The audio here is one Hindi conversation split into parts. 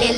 जी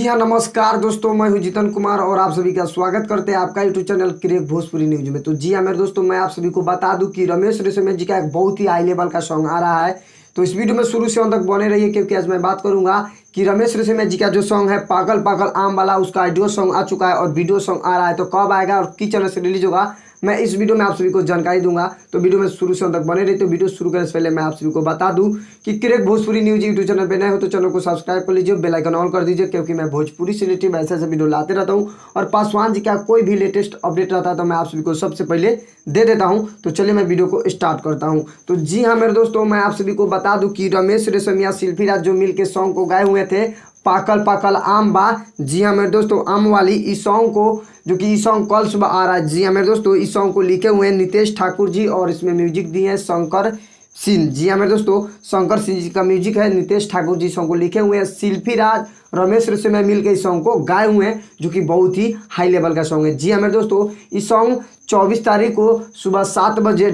हाँ, नमस्कार दोस्तों, मैं हूँ जितन कुमार और आप सभी का स्वागत करते हैं आपका YouTube channel crack Bhojpuri news में। तो जी हाँ मेरे दोस्तों, मैं आप सभी को बता दूं कि रमेश रेशमिया जी का एक बहुत ही हाई लेवल का सॉन्ग आ रहा है। तो इस वीडियो में शुरू से अंत तक बने रहिए, क्योंकि आज मैं बात करूंगा कि रमेश रेशमिया जी का जो सॉन्ग है पागल पागल आम वाला, उसका ऑडियो सॉन्ग आ चुका है और वीडियो सॉन्ग आ रहा है। तो कब आएगा और किस चैनल से रिलीज होगा, मैं इस वीडियो में आप सभी को जानकारी दूंगा। तो वीडियो में शुरू से अंत तक बने रहिए। तो वीडियो शुरू करने से पहले मैं आप सभी को बता दूं कि crack Bhojpuri news YouTube channel पे नए हो तो चैनल को सब्सक्राइब कर लीजिए, बेल आइकन ऑन कर दीजिए, क्योंकि मैं भोजपुरी से रिलेटेड ऐसे ऐसे वीडियो लाते रहता हूं। और पासवान जी का कोई भी लेटेस्ट अपडेट रहता है तो मैं आप सभी को सबसे पहले दे देता हूं। तो चलिए मैं वीडियो को स्टार्ट करता हूं। तो जी हाँ मेरे दोस्तों, मैं आप सभी को बता दूं कि रमेश रेशमिया शिल्पी राज जो मिल के सॉन्ग को गाए हुए थे पाकल पाकल आम बा। जी हाँ मेरे दोस्तों, आम वाली इस सॉन्ग को, जो कि इस सॉन्ग कल सुबह आ रहा है। जी हाँ मेरे दोस्तों, इस सॉन्ग को लिखे हुए हैं नितेश ठाकुर जी और इसमें म्यूजिक दिए हैं शंकर सिंह। जी हाँ मेरे दोस्तों, शंकर सिंह जी का म्यूजिक है, नितेश ठाकुर जी सॉन्ग को लिखे हुए हैं, शिल्पी राज रमेश रेशमिया मिल के इस सॉन्ग को गाए हुए हैं, जो कि बहुत ही हाई लेवल का सॉन्ग है। जी हाँ मेरे दोस्तों, इस सॉन्ग 24 तारीख को सुबह 7 बजे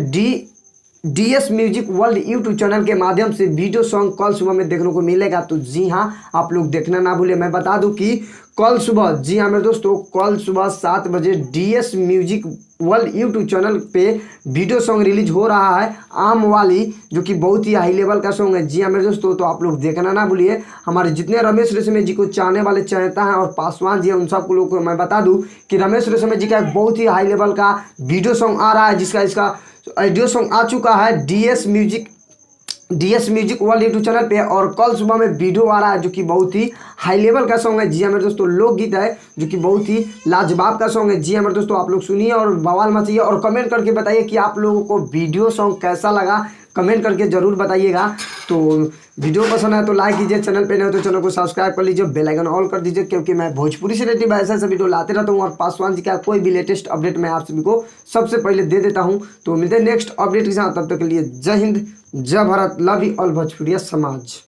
DS music world YouTube channel के माध्यम से वीडियो सॉन्ग कल सुबह में देखने को मिलेगा। तो जी हाँ, आप लोग देखना ना भूले। मैं बता दूं कि कल सुबह, जी हाँ मेरे दोस्तों, कल सुबह 7 बजे DS music world YouTube channel पे वीडियो सॉन्ग रिलीज हो रहा है आम वाली, जो कि बहुत ही हाई लेवल का सॉन्ग है। जी हाँ मेरे दोस्तों, तो आप लोग देखना ना भूलिए। हमारे जितने रमेश रेशमिया जी को चाहने वाले चाहता है और पासवान जी हैं, उन सब लोगों को मैं बता दूं कि रमेश रेशमिया जी का एक बहुत ही हाई लेवल का वीडियो सॉन्ग आ रहा है, जिसका इसका ऑडियो सॉन्ग आ चुका है DS music world YouTube channel पे। और कल सुबह में वीडियो आ रहा है, जो कि बहुत ही हाई लेवल का सॉन्ग है। जी हाँ मेरे दोस्तों, लोकगीत है, जो कि बहुत ही लाजवाब का सॉन्ग है। जी हाँ मेरे दोस्तों, आप लोग सुनिए और बवाल मचाइए और कमेंट करके बताइए कि आप लोगों को वीडियो सॉन्ग कैसा लगा, कमेंट करके जरूर बताइएगा। तो वीडियो पसंद है तो लाइक कीजिए, चैनल पे नहीं हो तो चैनल को सब्सक्राइब कर लीजिए, बेल आइकन ऑल कर दीजिए, क्योंकि मैं भोजपुरी से रिलेटेड ऐसा ऐसा वीडियो लाते रहता हूँ और पासवान जी का कोई भी लेटेस्ट अपडेट मैं आप सभी को सबसे पहले दे देता हूँ। तो मिलते हैं नेक्स्ट अपडेट के साथ, तब तक के लिए जय हिंद, जय भारत, लव यू ऑल भोजपुरिया समाज।